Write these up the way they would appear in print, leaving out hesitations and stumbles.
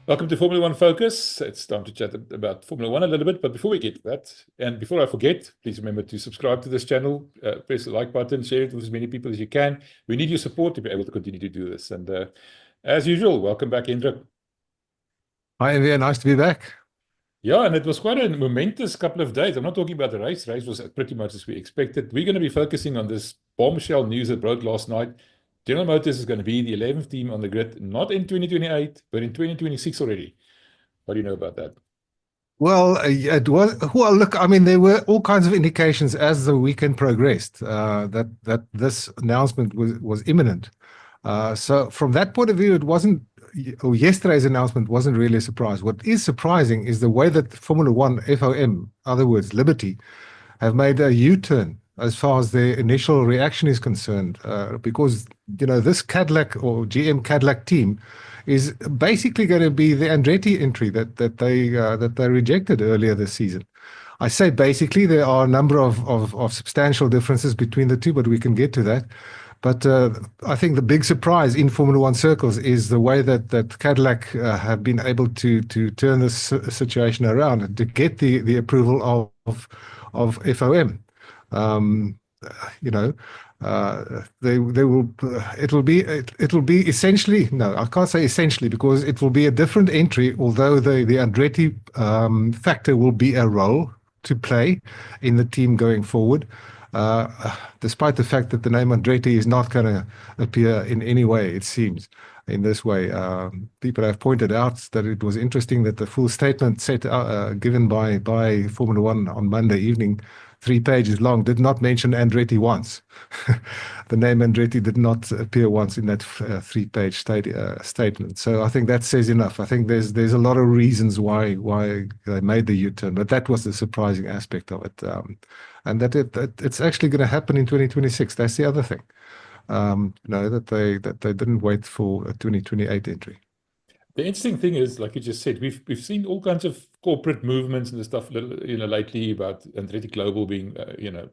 Welcome to Formula One Focus. It's time to chat about Formula One a little bit, but before we get to that, and before I forget, please remember to subscribe to this channel, press the like button, share it with as many people as you can. We need your support to be able to continue to do this. And as usual, welcome back, Hendrik. Hi, Envia. Nice to be back. Yeah, and it was quite a momentous couple of days. I'm not talking about the race. The race was pretty much as we expected. We're going to be focusing on this bombshell news that broke last night. General Motors is going to be the 11th team on the grid, not in 2028, but in 2026 already. What do you know about that? Well, look, I mean, there were all kinds of indications as the weekend progressed that this announcement was imminent. So from that point of view, yesterday's announcement wasn't really a surprise. What is surprising is the way that Formula One, FOM, in other words, Liberty, have made a U-turn as far as their initial reaction is concerned, because this Cadillac or GM Cadillac team is basically going to be the Andretti entry that they rejected earlier this season. I say basically, there are a number of substantial differences between the two, but we can get to that. But I think the big surprise in Formula One circles is the way that Cadillac have been able to turn this situation around and to get the approval of FOM. It'll be essentially, no, I can't say essentially, because it will be a different entry, although the Andretti factor will be a role to play in the team going forward, despite the fact that the name Andretti is not going to appear in any way, it seems, in this way. People have pointed out that it was interesting that the full statement given by Formula One on Monday evening, 3 pages long, did not mention Andretti once. The name Andretti did not appear once in that 3-page statement. So I think that says enough. I think there's a lot of reasons why they made the U-turn, but that was the surprising aspect of it, and that it's actually going to happen in 2026. That's the other thing. That they didn't wait for a 2028 entry. The interesting thing is, like you just said, we've seen all kinds of corporate movements and stuff, lately about Andretti Global being,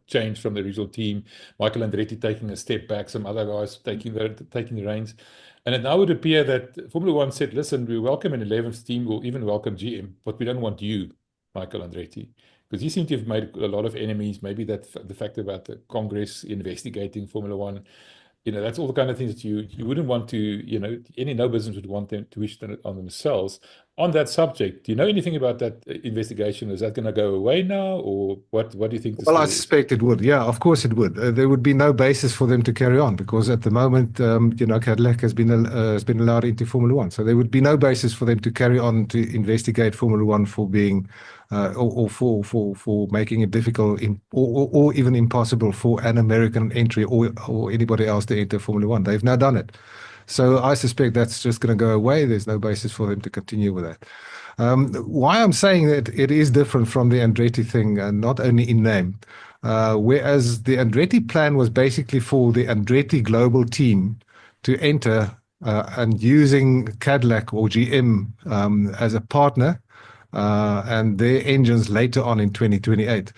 changed from the original team. Michael Andretti taking a step back, some other guys taking the reins, and it now would appear that Formula One said, "Listen, we welcome an 11th team. We'll even welcome GM, but we don't want you, Michael Andretti." Because you seem to have made a lot of enemies. Maybe that the fact about the Congress investigating Formula One, that's all the kind of things that you wouldn't want to, no business would want them to wish on themselves. On that subject, do you know anything about that investigation? Is that going to go away now, or what do you think? Well, I suspect it would. Yeah, of course it would. There would be no basis for them to carry on, because at the moment, Cadillac has been allowed into Formula One, so there would be no basis for them to carry on to investigate Formula One for being or for making it difficult or even impossible for an American entry or anybody else to enter Formula One. They've now done it. So I suspect that's just going to go away. There's no basis for them to continue with that. Why I'm saying that it is different from the Andretti thing, and not only in name, whereas the Andretti plan was basically for the Andretti global team to enter and using Cadillac or GM as a partner, and their engines later on in 2028.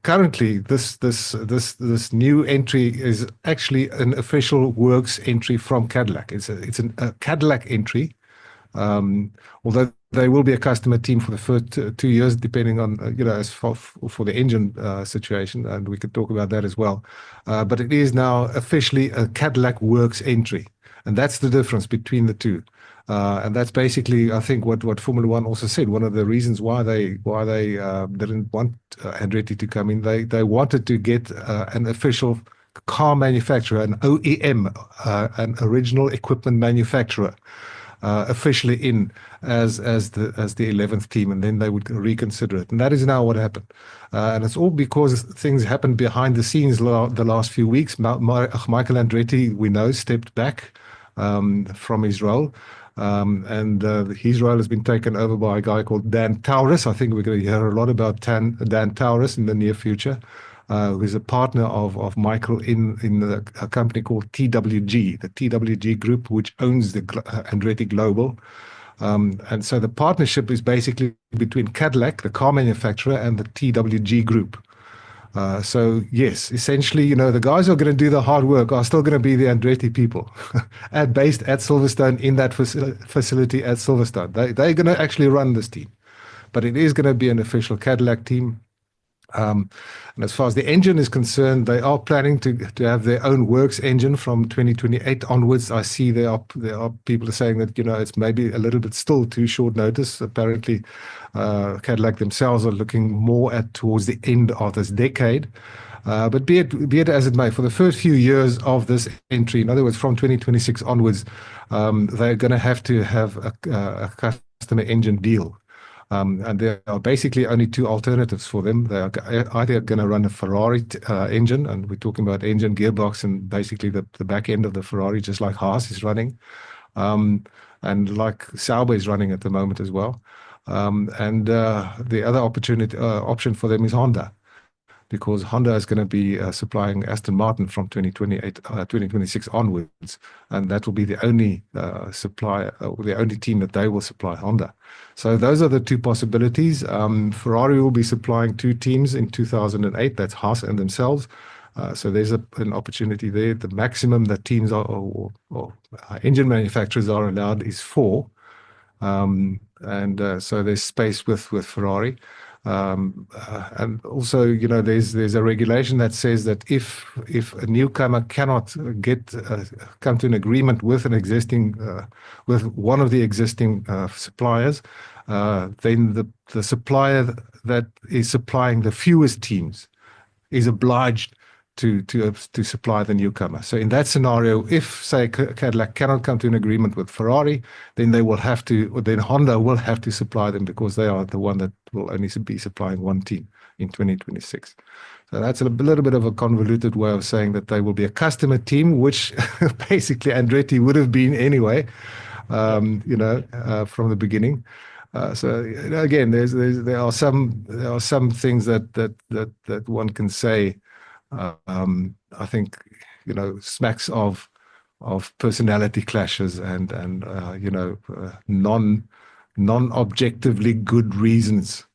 Currently, this new entry is actually an official works entry from Cadillac. It's a Cadillac entry, although they will be a customer team for the first 2 years, depending on as for the engine situation, and we could talk about that as well. But it is now officially a Cadillac works entry, and that's the difference between the two. And that's basically, I think, what Formula One also said. One of the reasons why they didn't want Andretti to come in, they wanted to get an official car manufacturer, an OEM, an original equipment manufacturer, officially in as the 11th team, and then they would reconsider it. And that is now what happened. And it's all because things happened behind the scenes the last few weeks. Michael Andretti, we know, stepped back from his role. And his role has been taken over by a guy called Dan Taurus. I think we're going to hear a lot about Dan Taurus in the near future, who's a partner of Michael in a company called TWG, the TWG group, which owns the Andretti Global. And so the partnership is basically between Cadillac, the car manufacturer, and the TWG group. So yes, essentially, the guys who are going to do the hard work are still going to be the Andretti people, based at Silverstone in that facility at Silverstone. They're going to actually run this team, but it is going to be an official Cadillac team. And as far as the engine is concerned, they are planning to have their own works engine from 2028 onwards. I see there are people saying that it's maybe a little bit still too short notice. Apparently, Cadillac themselves are looking more towards the end of this decade. But be it as it may, for the first few years of this entry, in other words, from 2026 onwards, they're going to have a customer engine deal. And there are basically only two alternatives for them. They are either going to run a Ferrari engine, and we're talking about engine, gearbox, and basically the back end of the Ferrari, just like Haas is running, and like Sauber is running at the moment as well. And the other option for them is Honda, because Honda is going to be supplying Aston Martin from 2026 onwards, and that will be the only supplier, the only team that they will supply, Honda. So those are the two possibilities. Ferrari will be supplying two teams in 2008. That's Haas and themselves. So there's an opportunity there. The maximum that teams or engine manufacturers are allowed is 4. And so there's space with Ferrari. And also, there's a regulation that says that if a newcomer cannot come to an agreement with with one of the existing suppliers, then the supplier that is supplying the fewest teams is obliged to supply the newcomer. So in that scenario, if say Cadillac cannot come to an agreement with Ferrari, then Honda will have to supply them, because they are the one that will only be supplying one team in 2026. So that's a little bit of a convoluted way of saying that they will be a customer team, which basically Andretti would have been anyway, from the beginning. So again, there are some things that one can say. I think smacks of personality clashes and non-objectively good reasons,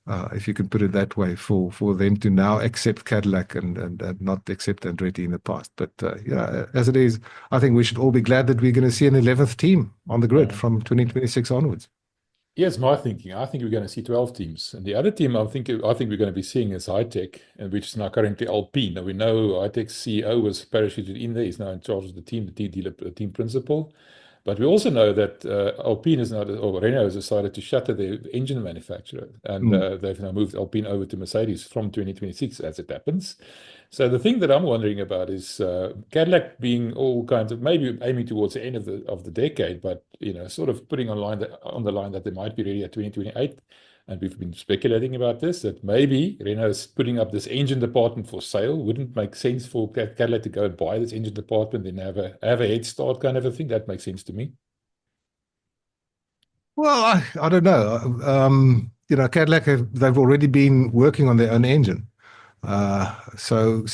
if you can put it that way, for them to now accept Cadillac and not accept Andretti in the past. But as it is, I think we should all be glad that we're going to see an 11th team on the grid from 2026 onwards. Yes, my thinking. I think we're going to see 12 teams. And the other team I think we're going to be seeing is High-Tech, which is now currently Alpine. Now we know High-Tech's CEO was parachuted in there. He's now in charge of the team, the team principal. But we also know that Alpine or Renault has decided to shutter their engine manufacturer. And they've now moved Alpine over to Mercedes from 2026, as it happens. So the thing that I'm wondering about is Cadillac being all kinds of, maybe aiming towards the end of the decade, but sort of putting on the line that they might be ready at 2028. And we've been speculating about this, that maybe Renault is putting up this engine department for sale. Wouldn't make sense for Cadillac to go and buy this engine department and have a head start kind of a thing. That makes sense to me. Well, I don't know. Cadillac they've already been working on their own engine. So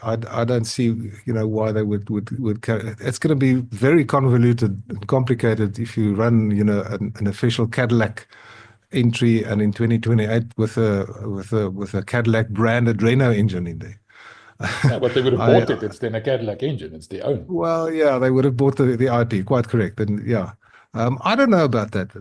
I don't see why they would carry. It's going to be very convoluted and complicated if you run an official Cadillac entry and in 2028 with a Cadillac branded Renault engine in there. Yeah, but they would have bought it. It's then a Cadillac engine. It's their own. Well, yeah, they would have bought the IP. Quite correct. And yeah, I don't know about that.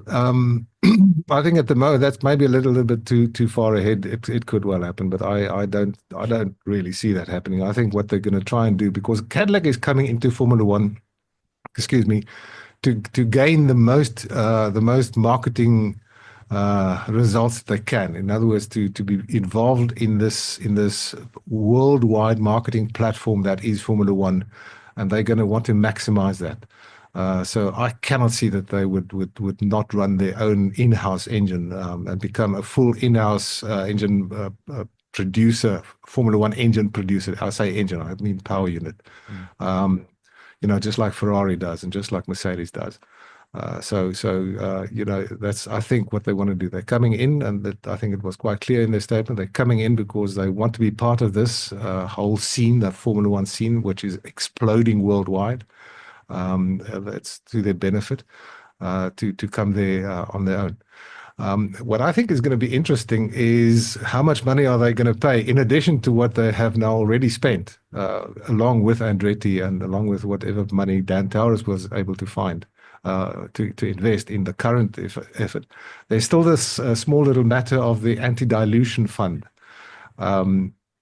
I think at the moment that's maybe a little bit too far ahead. It could well happen, but I don't really see that happening. I think what they're going to try and do, because Cadillac is coming into Formula One, excuse me, to gain the most marketing results that they can. In other words, to be involved in this worldwide marketing platform that is Formula One, and they're going to want to maximize that. So I cannot see that they would not run their own in-house engine and become a full in-house engine producer, Formula One engine producer. I say engine, I mean power unit. Just like Ferrari does and just like Mercedes does. So that's, I think, what they want to do. They're coming in, and that I think it was quite clear in their statement. They're coming in because they want to be part of this whole scene, that Formula One scene, which is exploding worldwide. That's to their benefit to come there on their own. What I think is going to be interesting is how much money are they going to pay in addition to what they have now already spent, along with Andretti and along with whatever money Dan Towers was able to find to invest in the current effort. There's still this small little matter of the anti-dilution fund.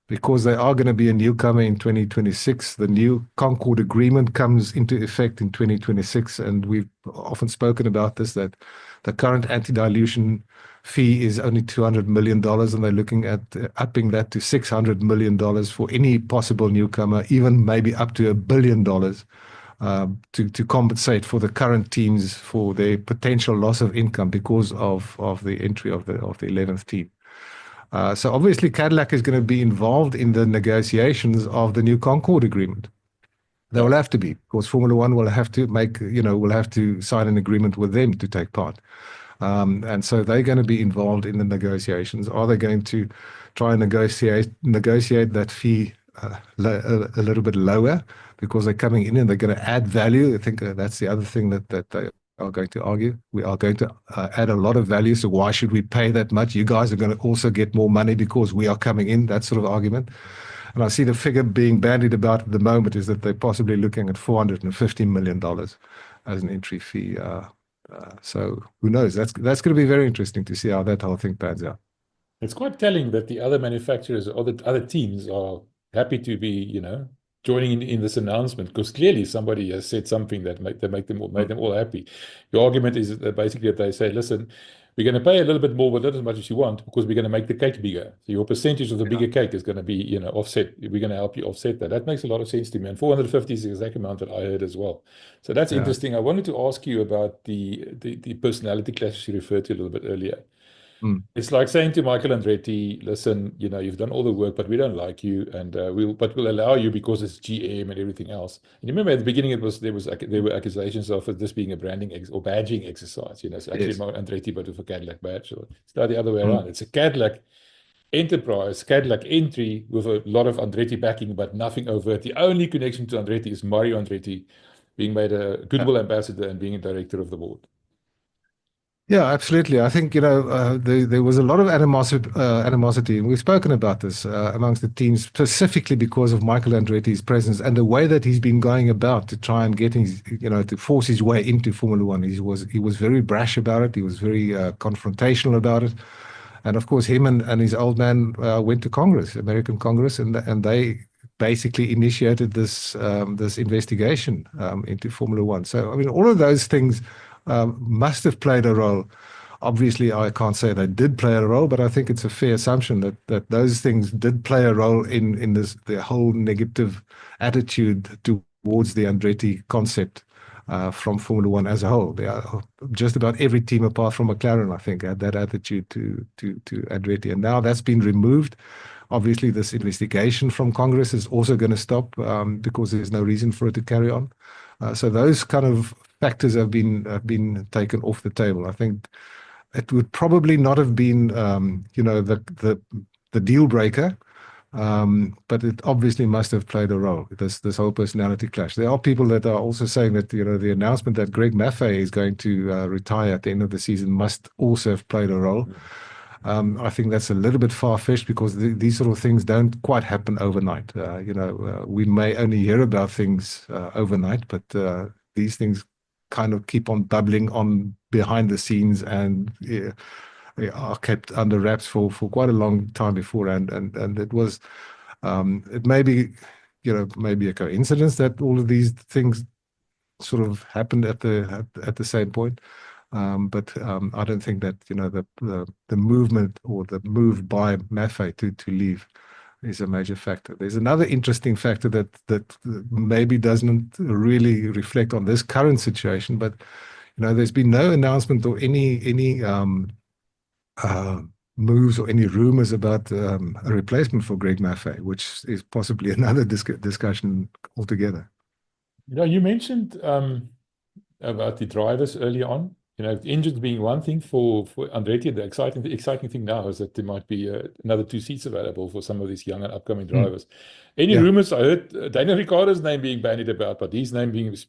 Because they are going to be a newcomer in 2026. The new Concord Agreement comes into effect in 2026, and we've often spoken about this, that the current anti-dilution fee is only $200 million, and they're looking at upping that to $600 million for any possible newcomer, even maybe up to $1 billion to compensate for the current teams for their potential loss of income because of the entry of the 11th team. So obviously Cadillac is going to be involved in the negotiations of the new Concord Agreement. They will have to be, because Formula One will have to will have to sign an agreement with them to take part. And so they're going to be involved in the negotiations. Are they going to try and negotiate that fee a little bit lower because they're coming in and they're going to add value? I think that's the other thing that they are going to argue. We are going to add a lot of value, so why should we pay that much? You guys are going to also get more money because we are coming in, that sort of argument. And I see the figure being bandied about at the moment is that they're possibly looking at $450 million as an entry fee. So who knows? That's going to be very interesting to see how that whole thing pans out. It's quite telling that the other manufacturers or the other teams are happy to be, joining in this announcement, because clearly somebody has said something that made them all happy. Your argument is that basically that they say, listen, we're going to pay a little bit more, but not as much as you want, because we're going to make the cake bigger. So your percentage of the bigger cake is going to be, offset. We're going to help you offset that. That makes a lot of sense to me. And 450 is the exact amount that I heard as well. So that's interesting. I wanted to ask you about the personality clashes you referred to a little bit earlier. It's like saying to Michael Andretti, listen, you've done all the work, but we don't like you, and we'll allow you because it's GM and everything else. And you remember at the beginning there were accusations of this being a branding or badging exercise. It's actually not Andretti, but with a Cadillac badge. So it's not the other way around. It's a Cadillac enterprise, Cadillac entry with a lot of Andretti backing, but nothing overt. The only connection to Andretti is Mario Andretti being made a goodwill ambassador and being a director of the board. Yeah, absolutely. I think, there was a lot of animosity, and we've spoken about this amongst the teams, specifically because of Michael Andretti's presence and the way that he's been going about to try and get his, to force his way into Formula One. He was very brash about it. He was very confrontational about it. And of course, him and his old man went to Congress, American Congress, and they basically initiated this investigation into Formula One. So, I mean, all of those things must have played a role. Obviously, I can't say they did play a role, but I think it's a fair assumption that those things did play a role in the whole negative attitude towards the Andretti concept from Formula One as a whole. Just about every team apart from McLaren, I think, had that attitude to Andretti, and now that's been removed. Obviously, this investigation from Congress is also going to stop because there's no reason for it to carry on. So those kind of factors have been taken off the table. I think it would probably not have been, the deal breaker, but it obviously must have played a role. This whole personality clash. There are people that are also saying that the announcement that Greg Maffei is going to retire at the end of the season must also have played a role. I think that's a little bit far-fetched because these sort of things don't quite happen overnight. We may only hear about things overnight, but these things kind of keep on bubbling on behind the scenes and are kept under wraps for quite a long time before. And it was, it may be, maybe a coincidence that all of these things sort of happened at the same point. But I don't think that the movement or the move by Maffei to leave is a major factor. There's another interesting factor that maybe doesn't really reflect on this current situation, but there's been no announcement or any moves or any rumors about a replacement for Greg Maffei, which is possibly another discussion altogether. You mentioned about the drivers early on. Engines being one thing for Andretti, the exciting thing now is that there might be another 2 seats available for some of these young and upcoming drivers. Any Yeah. rumors? I heard Daniel Ricciardo's name being bandied about, but his name being, it's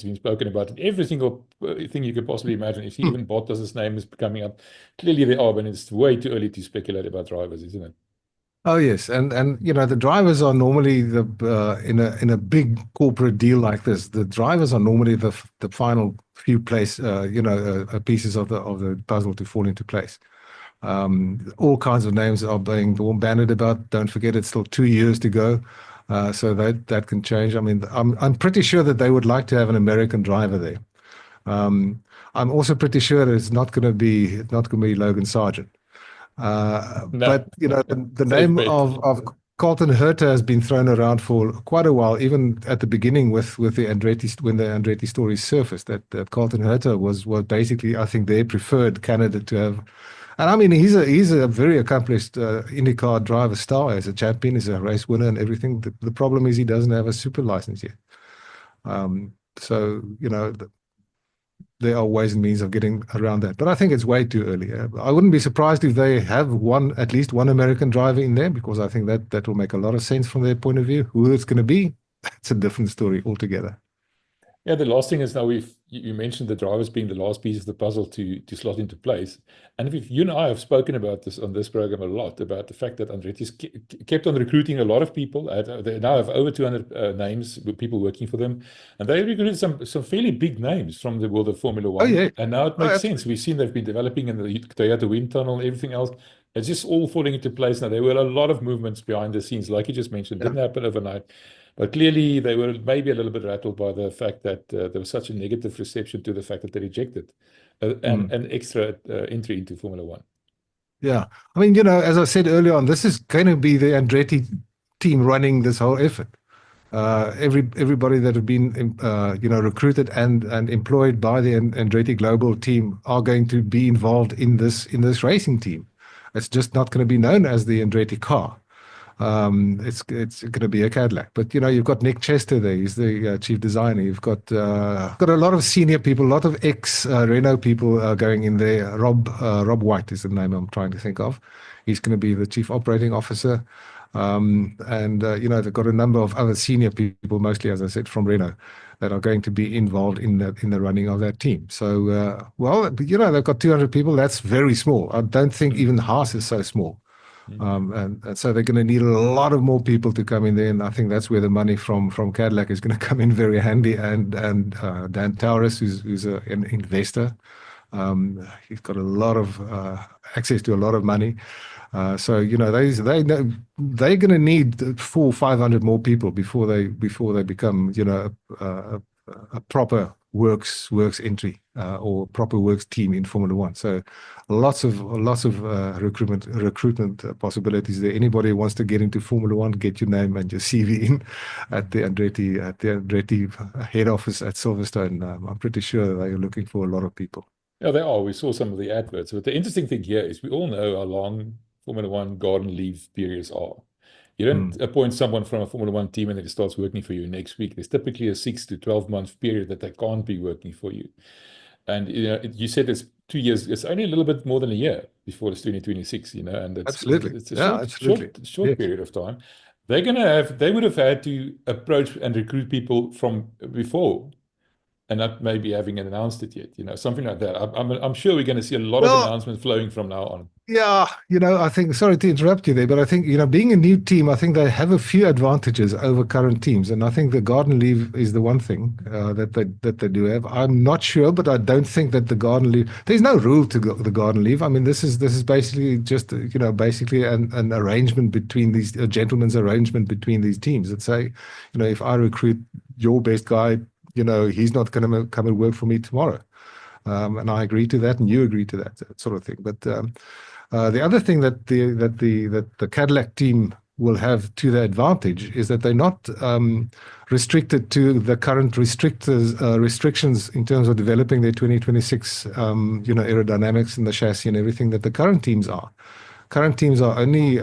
been spoken about in every single thing you could possibly imagine. If even Bottas's name is coming up, clearly they are, but it's way too early to speculate about drivers, isn't it? Oh yes, and the drivers are normally in a big corporate deal like this. The drivers are normally the final few pieces of the puzzle to fall into place. All kinds of names are being bandied about. Don't forget, it's still 2 years to go, so that can change. I mean, I'm pretty sure that they would like to have an American driver there. I'm also pretty sure that it's not going to be Logan Sargent. No, But the safe name bet. of Colton Herta has been thrown around for quite a while, even at the beginning with the Andretti, when the Andretti story surfaced, that Colton Herta was basically, I think, their preferred candidate to have. And I mean, he's a very accomplished IndyCar driver star, as a champion, as a race winner and everything. The problem is he doesn't have a super license yet. So there are ways and means of getting around that. But I think it's way too early. I wouldn't be surprised if they have at least one American driver in there, because I think that will make a lot of sense from their point of view. Who it's going to be, that's a different story altogether. Yeah, the last thing is now you mentioned the drivers being the last piece of the puzzle to slot into place. And if you and I have spoken about this on this program a lot, about the fact that Andretti's kept on recruiting a lot of people. They now have over 200 names with people working for them. And they recruited some fairly big names from the world of Formula One. Oh, yeah. And now it makes sense. We've seen they've been developing in the Toyota wind tunnel and everything else. It's just all falling into place now. There were a lot of movements behind the scenes, like you just mentioned. Didn't happen overnight. But clearly, they were maybe a little bit rattled by the fact that there was such a negative reception to the fact that they rejected an extra entry into Formula One. Yeah. I mean, as I said earlier on, this is going to be the Andretti team running this whole effort. Everybody that have been, recruited and employed by the Andretti Global team are going to be involved in this racing team. It's just not going to be known as the Andretti car. It's going to be a Cadillac. But you've got Nick Chester there. He's the chief designer. You've got a lot of senior people, a lot of ex Renault people going in there. Rob White is the name I'm trying to think of. He's going to be the chief operating officer. They've got a number of other senior people, mostly, as I said, from Renault, that are going to be involved in the running of that team. So, they've got 200 people. That's very small. I don't think even Haas is so small. And so they're going to need a lot of more people to come in there, and I think that's where the money from Cadillac is going to come in very handy. And Dan Tauris, who's an investor, he's got a lot of access to a lot of money. So they're going to need 400-500 more people before they become a proper works entry or proper works team in Formula One. So lots of recruitment possibilities there. Anybody who wants to get into Formula One, get your name and your CV in at the Andretti head office at Silverstone. I'm pretty sure they are looking for a lot of people. Yeah, they are. We saw some of the adverts. But the interesting thing here is we all know how long Formula One garden leave periods are. You don't appoint someone from a Formula One team and it starts working for you next week. There's typically a 6 to 12 month period that they can't be working for you. And you said it's 2 years. It's only a little bit more than a year before it's 2026. And it's a short period of time. They would have had to approach and recruit people from before, and not maybe having announced it yet. Something like that. I'm sure we're going to see a lot of announcements flowing from now on. Yeah, I think, sorry to interrupt you there, but I think, being a new team, I think they have a few advantages over current teams. And I think the garden leave is the one thing that they do have. I'm not sure, but I don't think that the garden leave, there's no rule to the garden leave. I mean, this is basically just, basically an arrangement between these, a gentleman's arrangement between these teams that say, if I recruit your best guy, he's not going to come and work for me tomorrow. And I agree to that, and you agree to that sort of thing. But the other thing that the Cadillac team will have to their advantage is that they're not restricted to the current restrictions in terms of developing their 2026 aerodynamics and the chassis and everything that the current teams are. Current teams are only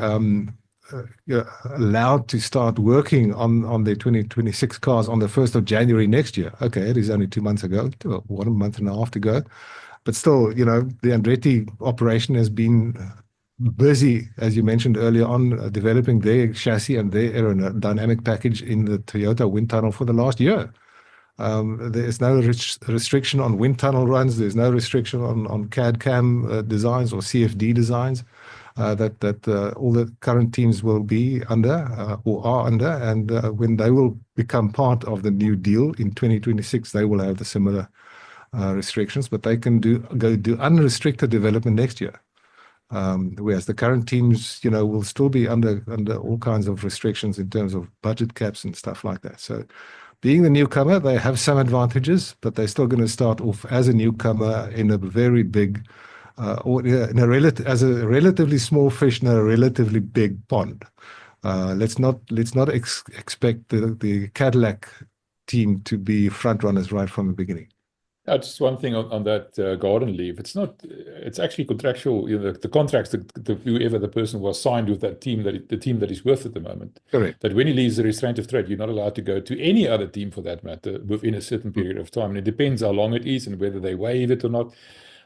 allowed to start working on their 2026 cars on the 1st of January next year. Okay, it is only 2 months ago, 1 month and a half to go. But still, the Andretti operation has been busy, as you mentioned earlier on, developing their chassis and their aerodynamic package in the Toyota wind tunnel for the last year. There is no restriction on wind tunnel runs. There's no restriction on CAD/CAM designs or CFD designs that all the current teams will be under or are under. And when they will become part of the new deal in 2026, they will have the similar restrictions, but they can go do unrestricted development next year. Whereas the current teams, will still be under all kinds of restrictions in terms of budget caps and stuff like that. So being the newcomer, they have some advantages, but they're still going to start off as a newcomer in a very big, or as a relatively small fish in a relatively big pond. Let's not expect the Cadillac team to be front runners right from the beginning. Just one thing on that garden leave. It's actually contractual. The contracts, whoever the person was signed with that team, the team that he's with at the moment. Correct. That when he leaves the restraint of trade, you're not allowed to go to any other team for that matter within a certain period of time. And it depends how long it is and whether they waive it or not.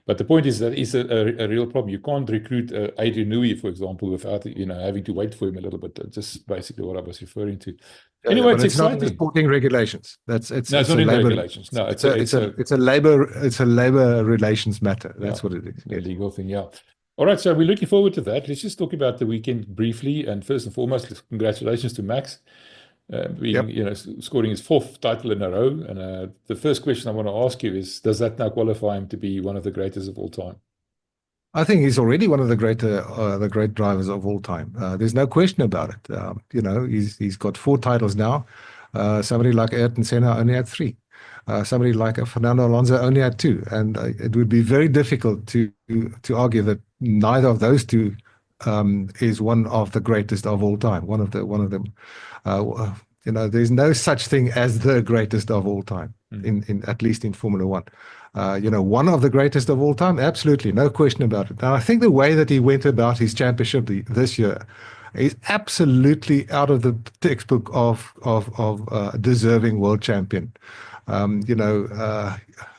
But the point is that it's a real problem. You can't recruit Adrian Newey, for example, without having to wait for him a little bit. Just basically what I was referring to. Anyway, it's exciting. Not in the sporting regulations. It's not in labor regulations. No, it's a labor relations matter. That's what it is. A legal thing. Yeah. All right. So we're looking forward to that. Let's just talk about the weekend briefly. And first and foremost, congratulations to Max. Scoring his 4th title in a row. And the first question I want to ask you is, does that now qualify him to be one of the greatest of all time? I think he's already one of the great drivers of all time. There's no question about it. He's got 4 titles now. Somebody like Ayrton Senna only had 3. Somebody like Fernando Alonso only had 2. And it would be very difficult to argue that neither of those 2 is one of the greatest of all time. One of them. There's no such thing as the greatest of all time, in at least in Formula One. One of the greatest of all time, absolutely, no question about it. And I think the way that he went about his championship this year is absolutely out of the textbook of deserving world champion.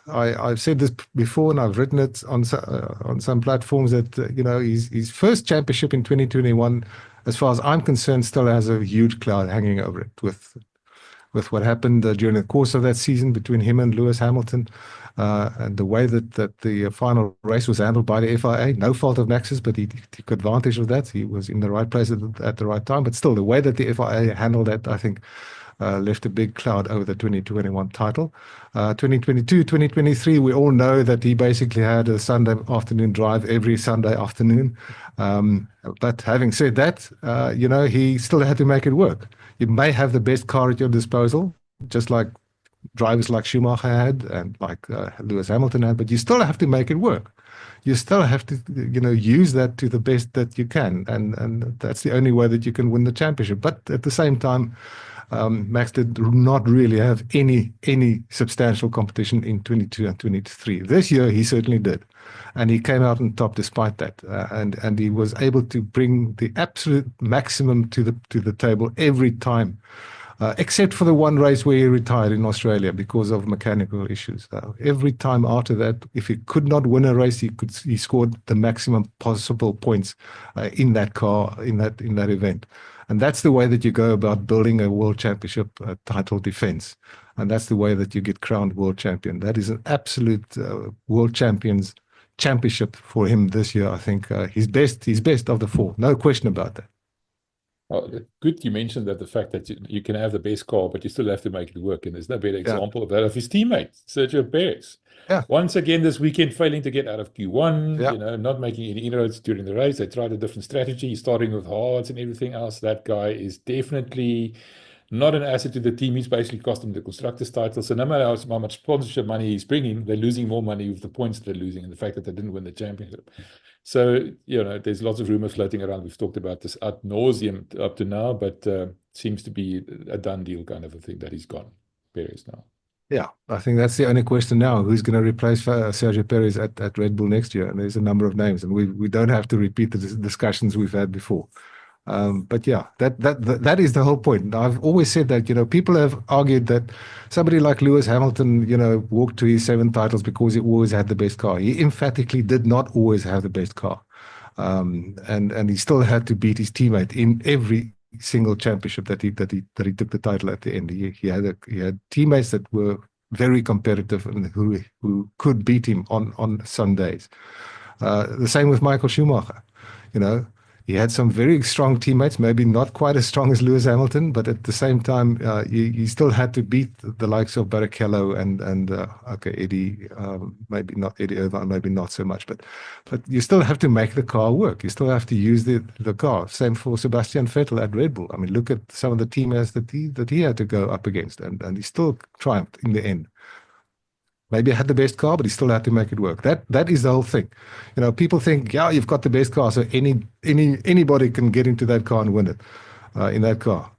I've said this before, and I've written it on some platforms that his first championship in 2021, as far as I'm concerned, still has a huge cloud hanging over it with what happened during the course of that season between him and Lewis Hamilton, and the way that the final race was handled by the FIA. No fault of Max's, but he took advantage of that. He was in the right place at the right time. But still, the way that the FIA handled that, I think, left a big cloud over the 2021 title. 2022, 2023, we all know that he basically had a Sunday afternoon drive every Sunday afternoon. But having said that, he still had to make it work. You may have the best car at your disposal, just like drivers like Schumacher had and like Lewis Hamilton had, but you still have to make it work. You still have to, use that to the best that you can. And that's the only way that you can win the championship. But at the same time, Max did not really have any substantial competition in 22 and 23. This year, he certainly did. And he came out on top despite that. And he was able to bring the absolute maximum to the table every time, except for the one race where he retired in Australia because of mechanical issues. Every time after that, if he could not win a race, he scored the maximum possible points in that car, in that event. And that's the way that you go about building a world championship title defense. And that's the way that you get crowned world champion. That is an absolute world championship for him this year. I think he's best of the 4. No question about that. Oh, good you mentioned that, the fact that you can have the best car, but you still have to make it work. And there's no better example of that of his teammate, Sergio Perez. Yeah. Once again this weekend, failing to get out of Q1, not making any inroads during the race. They tried a different strategy, starting with hards and everything else. That guy is definitely not an asset to the team. He's basically cost them the constructors title. So no matter how much sponsorship money he's bringing, they're losing more money with the points they're losing and the fact that they didn't win the championship. So, there's lots of rumors floating around. We've talked about this ad nauseum up to now, but seems to be a done deal kind of a thing that he's gone, Perez now. Yeah, I think that's the only question now. Who's going to replace Sergio Perez at Red Bull next year? And there's a number of names, and we don't have to repeat the discussions we've had before. But yeah, that is the whole point. I've always said that, people have argued that somebody like Lewis Hamilton, walked to his 7 titles because he always had the best car. He emphatically did not always have the best car. And he still had to beat his teammate in every single championship that he took the title at the end. He had teammates that were very competitive and who could beat him on some days. The same with Michael Schumacher. You know, he had some very strong teammates, maybe not quite as strong as Lewis Hamilton, but at the same time, he still had to beat the likes of Barrichello and Eddie, maybe not Eddie Irvine, maybe not so much, but you still have to make the car work. You still have to use the car. Same for Sebastian Vettel at Red Bull. I mean, look at some of the teammates that he had to go up against, and he still triumphed in the end. Maybe had the best car, but he still had to make it work. That is the whole thing. People think, yeah, you've got the best car, so anybody can get into that car and win it. In that car,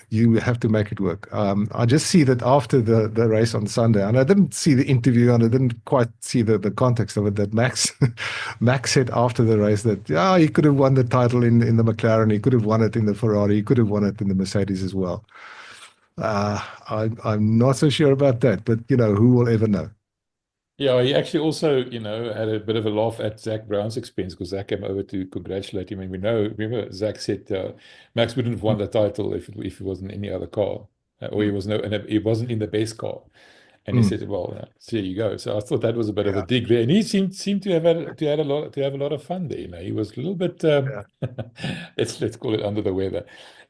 you have to make it work. I just see that after the race on Sunday, and I didn't see the interview, and I didn't quite see the context of it. That Max said after the race that he could have won the title in the McLaren, he could have won it in the Ferrari, he could have won it in the Mercedes as well. I'm not so sure about that, but who will ever know? Yeah, he actually also, had a bit of a laugh at Zach Brown's expense because Zach came over to congratulate him. And remember, Zach said Max wouldn't have won the title if it wasn't any other car, or he wasn't in the best car. And he said, "Well, so there you go." So I thought that was a bit of a dig there, and he seemed to have a lot of fun there. He was a little bit let's call it under the weather.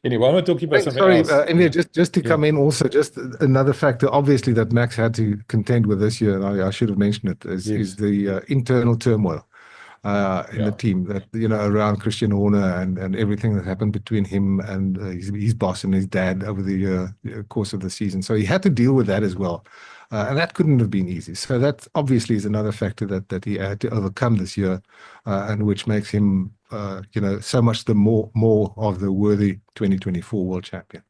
Anyway, I'm talking about something else. Sorry, just to come in also, just another factor, obviously, that Max had to contend with this year, and I should have mentioned it, is the internal turmoil in the team, that around Christian Horner and everything that happened between him and his boss and his dad over the course of the season. So he had to deal with that as well. And that couldn't have been easy. So that obviously is another factor that he had to overcome this year, and which makes him, so much the more of the worthy 2024 world champion.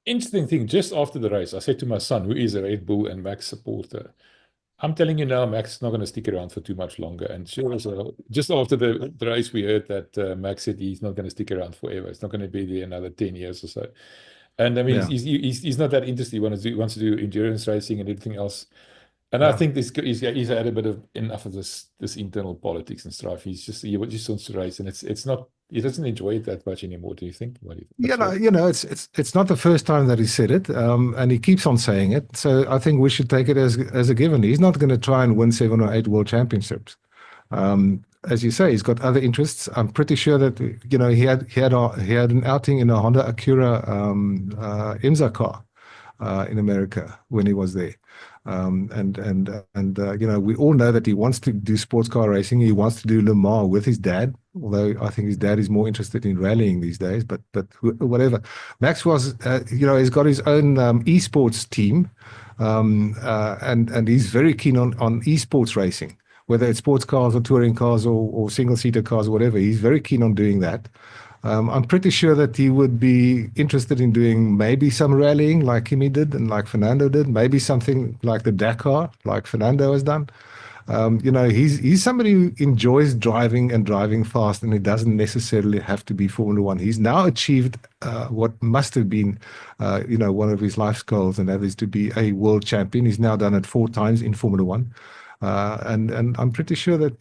Interesting thing, just after the race, I said to my son, who is a Red Bull and Max supporter, I'm telling you now, Max is not going to stick around for too much longer. And sure, just after the race, we heard that Max said he's not going to stick around forever. It's not going to be there another 10 years or so. And I mean, he's not that interested. He wants to do endurance racing and everything else. And I think he's had a bit of enough of this internal politics and strife. He just wants to race, and it's not. He doesn't enjoy it that much anymore. Do you think? It's not the first time that he said it, and he keeps on saying it. So I think we should take it as a given. He's not going to try and win 7 or 8 world championships. As you say, he's got other interests. I'm pretty sure that he had an outing in a Honda Acura IMSA car in America when he was there. We all know that he wants to do sports car racing. He wants to do Le Mans with his dad, although I think his dad is more interested in rallying these days. But whatever. Max was, he's got his own esports team, and he's very keen on esports racing, whether it's sports cars or touring cars or single-seater cars or whatever. He's very keen on doing that. I'm pretty sure that he would be interested in doing maybe some rallying like Kimi did and like Fernando did, maybe something like the Dakar, like Fernando has done. He's somebody who enjoys driving and driving fast, and it doesn't necessarily have to be Formula One. He's now achieved what must have been, one of his life's goals, and that is to be a world champion. He's now done it 4 times in Formula One. And I'm pretty sure that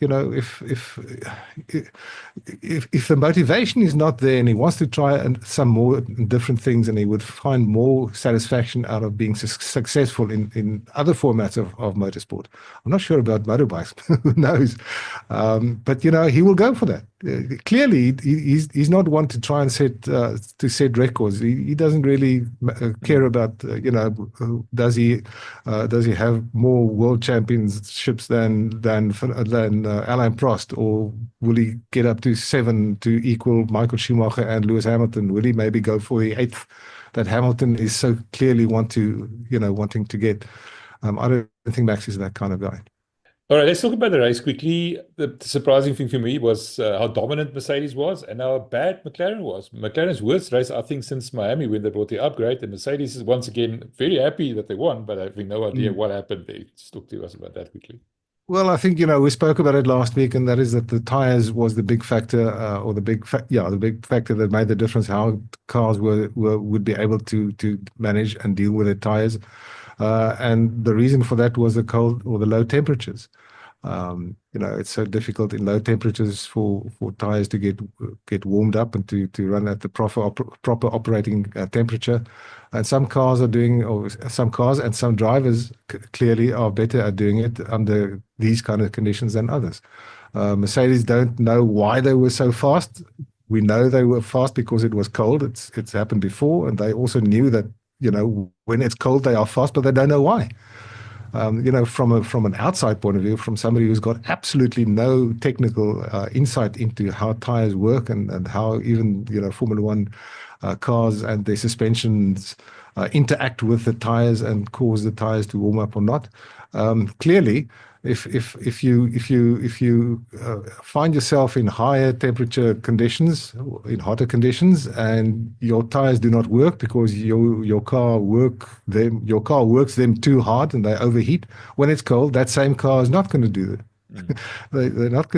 if the motivation is not there and he wants to try some more different things, and he would find more satisfaction out of being successful in other formats of motorsport. I'm not sure about motorbikes, who knows? But he will go for that. Clearly, he's not one to try and set records. He doesn't really care about does he have more world championships than Alain Prost, or will he get up to 7 to equal Michael Schumacher and Lewis Hamilton? Will he maybe go for the 8th that Hamilton is so clearly wanting to get? I don't think Max is that kind of guy. All right, let's talk about the race quickly. The surprising thing for me was how dominant Mercedes was and how bad McLaren was. McLaren's worst race, I think, since Miami when they brought the upgrade. And Mercedes is once again very happy that they won, but I have no idea what happened there. Just talk to us about that quickly. Well, I think, we spoke about it last week, and that is that the tires was the big factor, or the big factor that made the difference how cars would be able to manage and deal with their tires. And the reason for that was the cold or the low temperatures. It's so difficult in low temperatures for tires to get warmed up and to run at the proper operating temperature. And some cars are doing, or some cars and some drivers clearly are better at doing it under these kind of conditions than others. Mercedes don't know why they were so fast. We know they were fast because it was cold. It's happened before, and they also knew that when it's cold they are fast, but they don't know why. From an outside point of view, from somebody who's got absolutely no technical insight into how tires work and how even Formula One cars and their suspensions interact with the tires and cause the tires to warm up or not. Clearly, if you find yourself in higher temperature conditions, in hotter conditions, and your tires do not work because your car works them too hard and they overheat. When it's cold, that same car is not going to do it. They're not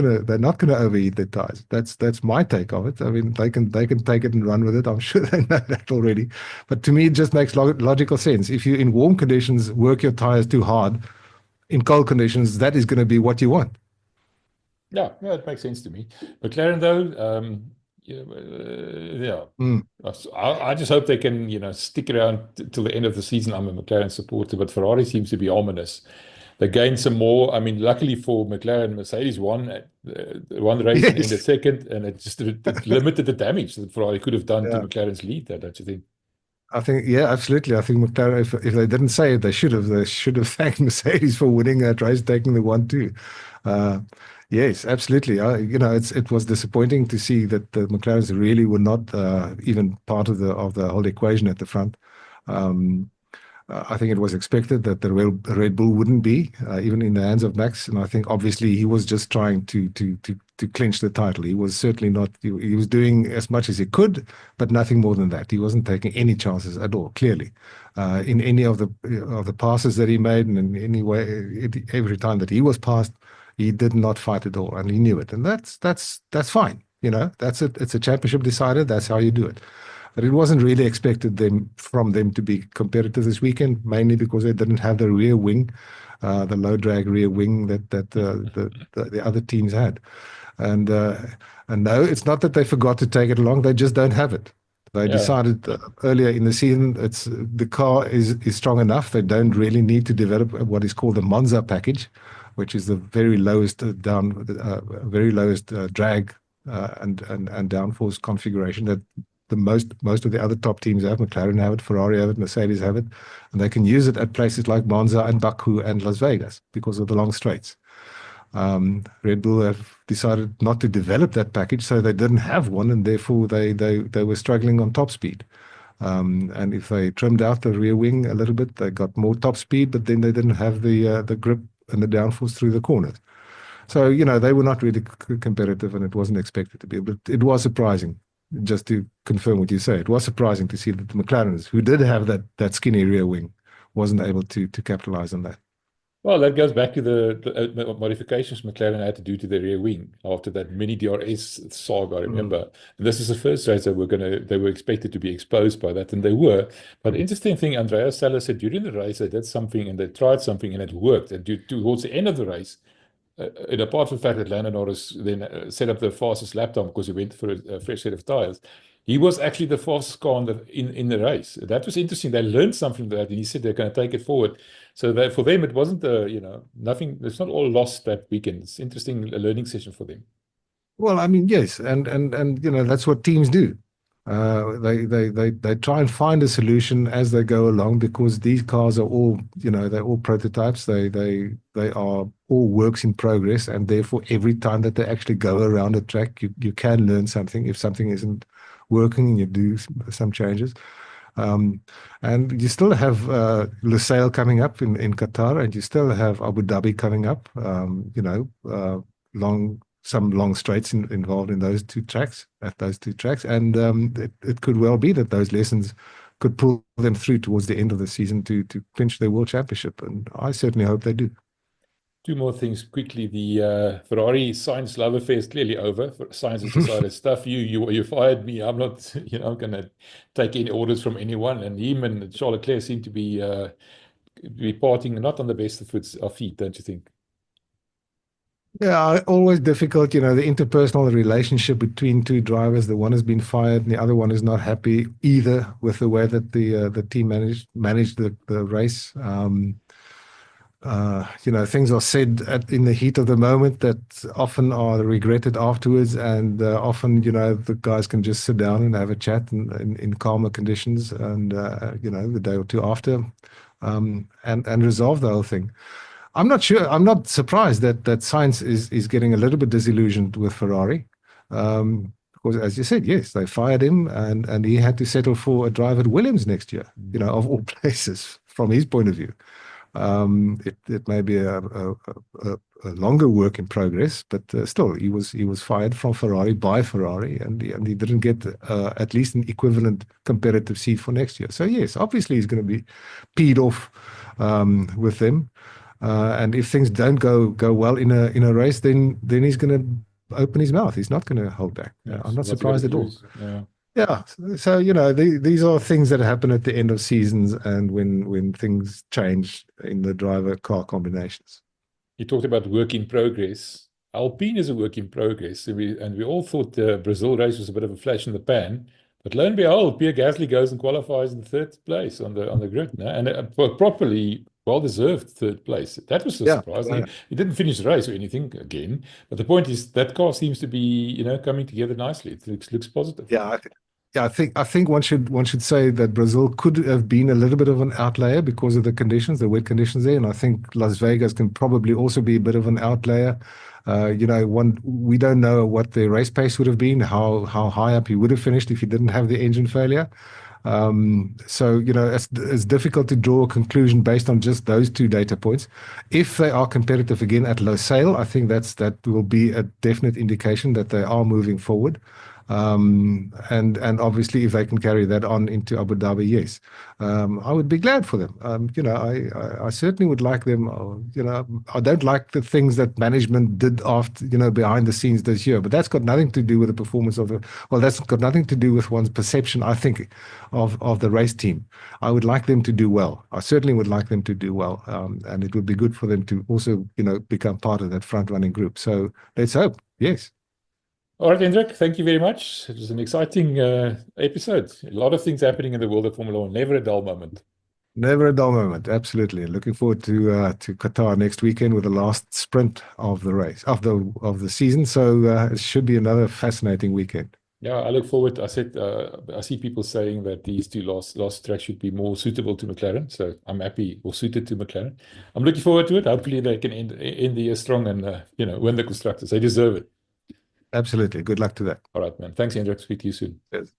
gonna overheat their tires. That's my take of it. I mean, they can take it and run with it. I'm sure they know that already. But to me, it just makes logical sense. If you in warm conditions work your tires too hard, in cold conditions, that is going to be what you want. Yeah, it makes sense to me. McLaren, though, yeah, Mm. I just hope they can, stick around till the end of the season. I'm a McLaren supporter, but Ferrari seems to be ominous. They gained some more. I mean, luckily for McLaren, Mercedes won one race and ended Yes. second, and it limited the damage that Ferrari could have done to Yeah. McLaren's lead. Don't you think? I think, yeah, absolutely. I think McLaren, if they didn't say it, they should have. They should have thanked Mercedes for winning that race, taking the 1-2. Uh, yes, absolutely. It was disappointing to see that the McLarens really were not even part of the whole equation at the front. Um, I think it was expected that the Red Bull wouldn't be, even in the hands of Max. And I think obviously he was just trying to clinch the title. He was certainly not. He was doing as much as he could, but nothing more than that. He wasn't taking any chances at all. Clearly, in any of the passes that he made, and in any way, every time that he was passed, he did not fight at all, and he knew it. And that's fine. That's it. It's a championship decider. That's how you do it. But it wasn't really expected from them to be competitive this weekend, mainly because they didn't have the rear wing, the low drag rear wing that the other teams had. And no, it's not that they forgot to take it along; they just don't have it. They Yeah. decided earlier in the season the car is strong enough. They don't really need to develop what is called the Monza package, which is the very lowest drag and downforce configuration that the most of the other top teams have. McLaren have it, Ferrari have it, Mercedes have it, and they can use it at places like Monza and Baku and Las Vegas because of the long straights. Red Bull have decided not to develop that package, so they didn't have one, and therefore they were struggling on top speed. And if they trimmed out the rear wing a little bit, they got more top speed, but then they didn't have the grip and the downforce through the corners. So they were not really competitive, and it wasn't expected to be. But it was surprising, just to confirm what you say. It was surprising to see that the McLarens, who did have that skinny rear wing, wasn't able to capitalize on that. Well, that goes back to the modifications McLaren had to do to the rear wing after that mini DRS saga, I remember. And this is the first race that they were expected to be exposed by that, and they were. But the interesting thing, Andreas Seller said during the race they did something and they tried something and it worked. And towards the end of the race, and apart from the fact that Lando Norris then set up the fastest lap time because he went for a fresh set of tires, he was actually the fastest car in the race. That was interesting. They learned something from that, and he said they're going to take it forward. So that for them, it wasn't nothing. It's not all lost that weekend. It's interesting a learning session for them. Well, I mean, yes, and that's what teams do. They try and find a solution as they go along because these cars are all they're all prototypes. They are all works in progress, and therefore every time that they actually go around a track, you can learn something. If something isn't working, you do some changes. And you still have Lusail coming up in Qatar, and you still have Abu Dhabi coming up. Some long straights involved in those two tracks, and it could well be that those lessons could pull them through towards the end of the season to clinch their world championship, and I certainly hope they do. Two more things quickly. The Ferrari Sainz love affair is clearly over. Sainz has decided, stuff you fired me. I'm not, I'm going to take any orders from anyone. And him and Charles Leclerc seem to be parting not on the best of feet, don't you think? Yeah, always difficult, the interpersonal relationship between two drivers. The one has been fired, and the other one is not happy either with the way that the team managed the race. Things are said in the heat of the moment that often are regretted afterwards, and often, the guys can just sit down and have a chat in calmer conditions, and the day or two after, and resolve the whole thing. I'm not sure. I'm not surprised that Sainz is getting a little bit disillusioned with Ferrari, because as you said, yes, they fired him, and he had to settle for a drive at Williams next year. Of all places, from his point of view. It may be a longer work in progress, but still, he was fired from Ferrari by Ferrari, and he didn't get at least an equivalent competitive seat for next year. So yes, obviously he's going to be peed off with them, and if things don't go well in a race, then he's going to open his mouth. He's not going to hold back. Yes, I'm not surprised at all. Yeah. Yeah, so these are things that happen at the end of seasons, and when things change in the driver-car combinations. You talked about work in progress. Alpine is a work in progress, and we all thought the Brazil race was a bit of a flash in the pan. But lo and behold, Pierre Gasly goes and qualifies in third place on the grid, no? And properly well-deserved third place. That was a surprise. He didn't finish the race or anything again, but the point is that car seems to be coming together nicely. It looks positive. Yeah, I think one should say that Brazil could have been a little bit of an outlier because of the conditions, the wet conditions there, and I think Las Vegas can probably also be a bit of an outlier. We don't know what the race pace would have been, how high up he would have finished if he didn't have the engine failure. So it's difficult to draw a conclusion based on just those two data points. If they are competitive again at Losail, I think that will be a definite indication that they are moving forward. And obviously, if they can carry that on into Abu Dhabi, yes, I would be glad for them. I certainly would like them. I don't like the things that management did after, behind the scenes this year, but that's got nothing to do with the performance of that's got nothing to do with one's perception, I think, of the race team. I would like them to do well. I certainly would like them to do well, and it would be good for them to also, become part of that front running group. So let's hope. Yes. All right, Hendrik, thank you very much. It was an exciting episode. A lot of things happening in the world of Formula One. Never a dull moment. Never a dull moment. Absolutely. Looking forward to Qatar next weekend with the last sprint of the race of the season. So it should be another fascinating weekend. Yeah, I look forward. I see people saying that these two last tracks should be more suitable to McLaren. So I'm happy or suited to McLaren. I'm looking forward to it. Hopefully they can end the year strong and win the constructors. They deserve it. Absolutely. Good luck to that. All right, man. Thanks, Hendrik. Speak to you soon. Yes.